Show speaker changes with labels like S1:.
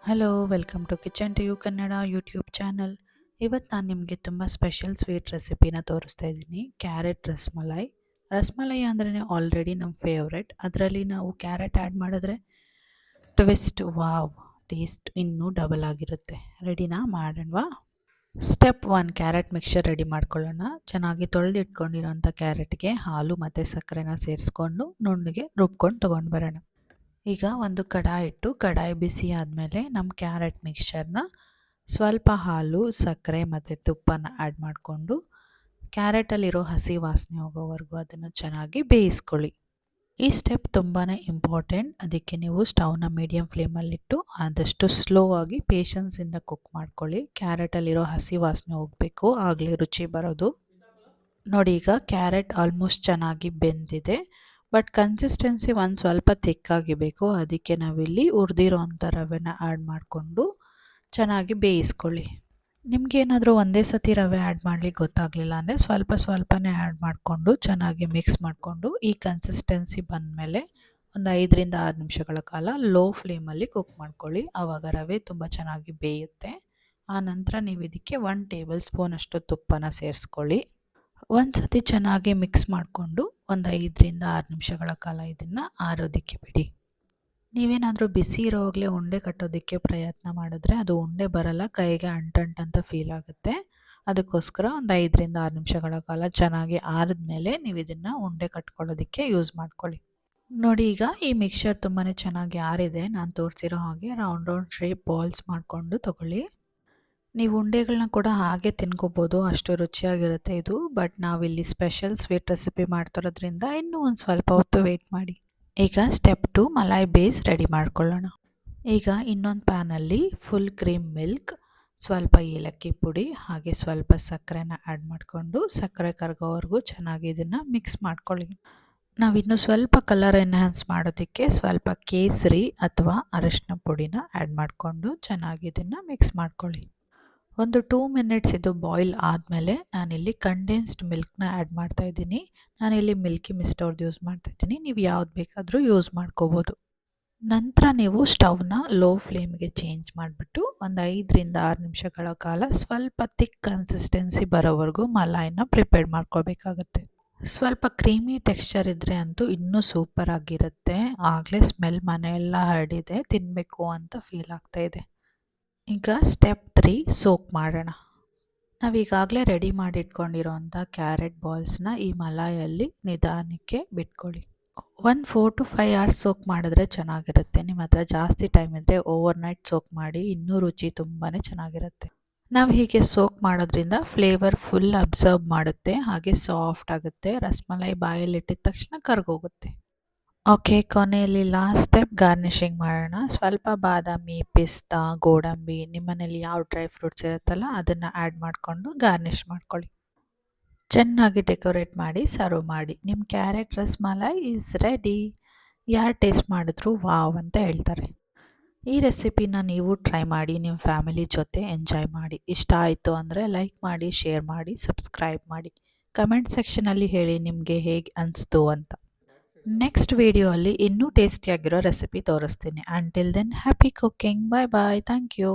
S1: Hello welcome to kitchen to you Kannada YouTube channel. ಇವತ್ತು ನಾನು ನಿಮಗೆ ತುಂಬ ಸ್ಪೆಷಲ್ ಸ್ವೀಟ್ ರೆಸಿಪಿನ ತೋರಿಸ್ತಾ ಇದ್ದೀನಿ. ಕ್ಯಾರೆಟ್ ರಸ್ಮಲೈ. ರಸ್ಮಲೈ ಅಂದ್ರೇ ಆಲ್ರೆಡಿ ನಮ್ಮ ಫೇವ್ರೆಟ್. ಅದರಲ್ಲಿ ನಾವು ಕ್ಯಾರೆಟ್ ಆ್ಯಡ್ ಮಾಡಿದ್ರೆ ಟ್ವಿಸ್ಟ್, ವಾವ್, ಟೇಸ್ಟ್ ಇನ್ನೂ ಡಬಲ್ ಆಗಿರುತ್ತೆ. ರೆಡಿನಾ? ಮಾಡೋಣವಾ? ಸ್ಟೆಪ್ 1, ಕ್ಯಾರೆಟ್ ಮಿಕ್ಸ್ಚರ್ ರೆಡಿ ಮಾಡ್ಕೊಳ್ಳೋಣ. ಚೆನ್ನಾಗಿ ತೊಳೆದಿಟ್ಕೊಂಡಿರೋಂಥ ಕ್ಯಾರೆಟ್ಗೆ ಹಾಲು ಮತ್ತು ಸಕ್ಕರೆನ ಸೇರಿಸ್ಕೊಂಡು ನುಣ್ಣಗೆ ರುಬ್ಕೊಂಡು ತೊಗೊಂಡು ಬರೋಣ. ಈಗ ಒಂದು ಕಡಾಯಿ ಇಟ್ಟು ಕಡಾಯಿ ಬಿಸಿ ಆದಮೇಲೆ ನಮ್ಮ ಕ್ಯಾರೆಟ್ ಮಿಕ್ಸ್ಚರ್ನ ಸ್ವಲ್ಪ ಹಾಲು, ಸಕ್ಕರೆ ಮತ್ತು ತುಪ್ಪನ ಆ್ಯಡ್ ಮಾಡಿಕೊಂಡು ಕ್ಯಾರೆಟಲ್ಲಿರೋ ಹಸಿ ವಾಸನೆ ಹೋಗೋವರೆಗೂ ಅದನ್ನು ಚೆನ್ನಾಗಿ ಬೇಯಿಸ್ಕೊಳ್ಳಿ. ಈ ಸ್ಟೆಪ್ ತುಂಬಾ ಇಂಪಾರ್ಟೆಂಟ್. ಅದಕ್ಕೆ ನೀವು ಸ್ಟವ್ನ ಮೀಡಿಯಮ್ ಫ್ಲೇಮಲ್ಲಿಟ್ಟು ಆದಷ್ಟು ಸ್ಲೋ ಆಗಿ ಪೇಷನ್ಸಿಂದ ಕುಕ್ ಮಾಡ್ಕೊಳ್ಳಿ. ಕ್ಯಾರೆಟಲ್ಲಿರೋ ಹಸಿ ವಾಸನೆ ಹೋಗಬೇಕು, ಆಗಲೇ ರುಚಿ ಬರೋದು. ನೋಡಿ, ಈಗ ಕ್ಯಾರೆಟ್ ಆಲ್ಮೋಸ್ಟ್ ಚೆನ್ನಾಗಿ ಬೆಂದಿದೆ. ಬಟ್ ಕನ್ಸಿಸ್ಟೆನ್ಸಿ ಒಂದು ಸ್ವಲ್ಪ ತಿಕ್ಕಾಗಿಬೇಕು. ಅದಕ್ಕೆ ನಾವಿಲ್ಲಿ ಹುರಿದಿರೋ ಅಂಥ ರವೆನ ಆ್ಯಡ್ ಮಾಡಿಕೊಂಡು ಚೆನ್ನಾಗಿ ಬೇಯಿಸ್ಕೊಳ್ಳಿ. ನಿಮಗೇನಾದರೂ ಒಂದೇ ಸತಿ ರವೆ ಆ್ಯಡ್ ಮಾಡಲಿಕ್ಕೆ ಗೊತ್ತಾಗಲಿಲ್ಲ ಅಂದರೆ ಸ್ವಲ್ಪ ಸ್ವಲ್ಪನೇ ಆ್ಯಡ್ ಮಾಡಿಕೊಂಡು ಚೆನ್ನಾಗಿ ಮಿಕ್ಸ್ ಮಾಡಿಕೊಂಡು ಈ ಕನ್ಸಿಸ್ಟೆನ್ಸಿ ಬಂದಮೇಲೆ ಒಂದು 5ರಿಂದ 6 ನಿಮಿಷಗಳ ಕಾಲ ಲೋ ಫ್ಲೇಮಲ್ಲಿ ಕುಕ್ ಮಾಡ್ಕೊಳ್ಳಿ. ಆವಾಗ ರವೆ ತುಂಬ ಚೆನ್ನಾಗಿ ಬೇಯುತ್ತೆ. ಆನಂತರ ನೀವು ಇದಕ್ಕೆ 1 ಟೇಬಲ್ ಸ್ಪೂನ್ ಅಷ್ಟು ತುಪ್ಪನ ಸೇರಿಸ್ಕೊಳ್ಳಿ. ಒಂದು ಸತಿ ಚೆನ್ನಾಗಿ ಮಿಕ್ಸ್ ಮಾಡಿಕೊಂಡು ಒಂದು 5ರಿಂದ 6 ನಿಮಿಷಗಳ ಕಾಲ ಇದನ್ನು ಆರೋದಕ್ಕೆ ಬಿಡಿ. ನೀವೇನಾದರೂ ಬಿಸಿ ಇರೋವಾಗಲೇ ಉಂಡೆ ಕಟ್ಟೋದಕ್ಕೆ ಪ್ರಯತ್ನ ಮಾಡಿದ್ರೆ ಅದು ಉಂಡೆ ಬರಲ್ಲ, ಕೈಗೆ ಅಂಟಂತ ಫೀಲ್ ಆಗುತ್ತೆ. ಅದಕ್ಕೋಸ್ಕರ ಒಂದು 5ರಿಂದ 6 ನಿಮಿಷಗಳ ಕಾಲ ಚೆನ್ನಾಗಿ ಆರಿದ್ಮೇಲೆ ನೀವು ಇದನ್ನು ಉಂಡೆ ಕಟ್ಕೊಳ್ಳೋದಕ್ಕೆ ಯೂಸ್ ಮಾಡ್ಕೊಳ್ಳಿ. ನೋಡಿ, ಈಗ ಈ ಮಿಕ್ಸ್ಚರ್ ತುಂಬಾ ಚೆನ್ನಾಗಿ ಆರಿದೆ. ನಾನು ತೋರಿಸಿರೋ ಹಾಗೆ ರೌಂಡ್ ಶೇಪ್ ಬಾಲ್ಸ್ ಮಾಡಿಕೊಂಡು ತಗೊಳ್ಳಿ. ನೀವು ಉಂಡೆಗಳನ್ನ ಕೂಡ ಹಾಗೆ ತಿನ್ಕೋಬೋದು, ಅಷ್ಟು ರುಚಿಯಾಗಿರುತ್ತೆ ಇದು. ಬಟ್ ನಾವಿಲ್ಲಿ ಸ್ಪೆಷಲ್ ಸ್ವೀಟ್ ರೆಸಿಪಿ ಮಾಡ್ತಿರೋದ್ರಿಂದ ಇನ್ನೂ ಒಂದು ಸ್ವಲ್ಪ ಹೊತ್ತು ವೆಯ್ಟ್ ಮಾಡಿ. ಈಗ ಸ್ಟೆಪ್ 2, ಮಲಾಯ್ ಬೇಸ್ ರೆಡಿ ಮಾಡ್ಕೊಳ್ಳೋಣ. ಈಗ ಇನ್ನೊಂದು ಪ್ಯಾನಲ್ಲಿ ಫುಲ್ ಕ್ರೀಮ್ ಮಿಲ್ಕ್, ಸ್ವಲ್ಪ ಏಲಕ್ಕಿ ಪುಡಿ ಹಾಗೆ ಸ್ವಲ್ಪ ಸಕ್ಕರೆನ ಆ್ಯಡ್ ಮಾಡಿಕೊಂಡು ಸಕ್ಕರೆ ಕರಗೋವರೆಗೂ ಚೆನ್ನಾಗಿ ಇದನ್ನು ಮಿಕ್ಸ್ ಮಾಡ್ಕೊಳ್ಳಿ. ನಾವಿನ್ನು ಸ್ವಲ್ಪ ಕಲರ್ ಎನ್ಹ್ಯಾನ್ಸ್ ಮಾಡೋದಕ್ಕೆ ಸ್ವಲ್ಪ ಕೇಸರಿ ಅಥವಾ ಅರಿಶಿನ ಪುಡಿನ ಆ್ಯಡ್ ಮಾಡಿಕೊಂಡು ಚೆನ್ನಾಗಿ ಇದನ್ನು ಮಿಕ್ಸ್ ಮಾಡ್ಕೊಳ್ಳಿ. ಒಂದು 2 ಮಿನಿಟ್ಸ್ ಇದು ಬಾಯ್ಲ್ ಆದಮೇಲೆ ನಾನಿಲ್ಲಿ ಕಂಡೆನ್ಸ್ಡ್ ಮಿಲ್ಕ್ನ ಆ್ಯಡ್ ಮಾಡ್ತಾಯಿದ್ದೀನಿ. ನಾನಿಲ್ಲಿ ಮಿಲ್ಕಿ ಮಿಸ್ಟ್ ಅವ್ರದ್ದು ಯೂಸ್ ಮಾಡ್ತಾಯಿದ್ದೀನಿ. ನೀವು ಯಾವ್ದು ಬೇಕಾದರೂ ಯೂಸ್ ಮಾಡ್ಕೋಬೋದು. ನಂತರ ನೀವು ಸ್ಟವ್ನ ಲೋ ಫ್ಲೇಮ್ಗೆ ಚೇಂಜ್ ಮಾಡಿಬಿಟ್ಟು ಒಂದು 5ರಿಂದ 6 ನಿಮಿಷಗಳ ಕಾಲ ಸ್ವಲ್ಪ ತಿಕ್ ಕನ್ಸಿಸ್ಟೆನ್ಸಿ ಬರೋವರೆಗೂ ಮಲಾಯಿನ ಪ್ರಿಪೇರ್ ಮಾಡ್ಕೋಬೇಕಾಗತ್ತೆ. ಸ್ವಲ್ಪ ಕ್ರೀಮಿ ಟೆಕ್ಸ್ಚರ್ ಇದ್ದರೆ ಅಂತೂ ಇನ್ನೂ ಸೂಪರ್ ಆಗಿರುತ್ತೆ. ಆಗಲೇ ಸ್ಮೆಲ್ ಮನೆಯೆಲ್ಲ ಹರಡಿದೆ, ತಿನ್ನಬೇಕು ಅಂತ ಫೀಲ್ ಆಗ್ತಾಯಿದೆ. ಈಗ ಸ್ಟೆಪ್ 3, ಸೋಕ್ ಮಾಡೋಣ. ನಾವೀಗಾಗಲೇ ರೆಡಿ ಮಾಡಿಟ್ಕೊಂಡಿರೋಂಥ ಕ್ಯಾರೆಟ್ ಬಾಲ್ಸ್ನ ಈ ಮಲಾಯಲ್ಲಿ ನಿಧಾನಕ್ಕೆ ಬಿಟ್ಕೊಳ್ಳಿ. ಒಂದು 4 to 5 hours ಸೋಕ್ ಮಾಡಿದ್ರೆ ಚೆನ್ನಾಗಿರುತ್ತೆ. ನಿಮ್ಮ ಹತ್ರ ಜಾಸ್ತಿ ಟೈಮ್ ಇದ್ದರೆ ಓವರ್ನೈಟ್ ಸೋಕ್ ಮಾಡಿ, ಇನ್ನೂ ರುಚಿ ತುಂಬಾ ಚೆನ್ನಾಗಿರುತ್ತೆ. ನಾವು ಹೀಗೆ ಸೋಕ್ ಮಾಡೋದ್ರಿಂದ ಫ್ಲೇವರ್ ಫುಲ್ ಅಬ್ಸರ್ವ್ ಮಾಡುತ್ತೆ, ಹಾಗೆ ಸಾಫ್ಟ್ ಆಗುತ್ತೆ. ರಸ್ಮಲೈ ಬಾಯಲ್ಲಿಟ್ಟಿದ ತಕ್ಷಣ ಕರಗೋಗುತ್ತೆ. ಓಕೆ, ಕೊನೆಯಲ್ಲಿ ಲಾಸ್ಟ್ ಸ್ಟೆಪ್ ಗಾರ್ನಿಷಿಂಗ್ ಮಾಡೋಣ. ಸ್ವಲ್ಪ ಬಾದಾಮಿ, ಪಿಸ್ತಾ, ಗೋಡಂಬಿ, ನಿಮ್ಮನೇಲಿ ಯಾವ ಡ್ರೈ ಫ್ರೂಟ್ಸ್ ಇರುತ್ತಲ್ಲ ಅದನ್ನು ಆ್ಯಡ್ ಮಾಡಿಕೊಂಡು ಗಾರ್ನಿಷ್ ಮಾಡ್ಕೊಳ್ಳಿ. ಚೆನ್ನಾಗಿ ಡೆಕೋರೇಟ್ ಮಾಡಿ ಸರ್ವ್ ಮಾಡಿ. ನಿಮ್ಮ ಕ್ಯಾರೆಟ್ ರಸ್ಮಲೈ ಈಸ್ ರೆಡಿ. ಯಾರು ಟೇಸ್ಟ್ ಮಾಡಿದ್ರು ವಾವ್ ಅಂತ ಹೇಳ್ತಾರೆ. ಈ ರೆಸಿಪಿನ ನೀವು ಟ್ರೈ ಮಾಡಿ, ನಿಮ್ಮ ಫ್ಯಾಮಿಲಿ ಜೊತೆ ಎಂಜಾಯ್ ಮಾಡಿ. ಇಷ್ಟ ಆಯಿತು ಅಂದರೆ ಲೈಕ್ ಮಾಡಿ, ಶೇರ್ ಮಾಡಿ, ಸಬ್ಸ್ಕ್ರೈಬ್ ಮಾಡಿ. ಕಮೆಂಟ್ ಸೆಕ್ಷನಲ್ಲಿ ಹೇಳಿ ನಿಮಗೆ ಹೇಗೆ ಅನಿಸ್ತು ಅಂತ. ನೆಕ್ಸ್ಟ್ ವಿಡಿಯೋ ಅಲ್ಲಿ ಇನ್ನೂ ಟೇಸ್ಟಿಯಾಗಿರೋ ರೆಸಿಪಿ ತೋರಿಸ್ತೀನಿ. Until then, happy cooking. Bye bye. Thank you.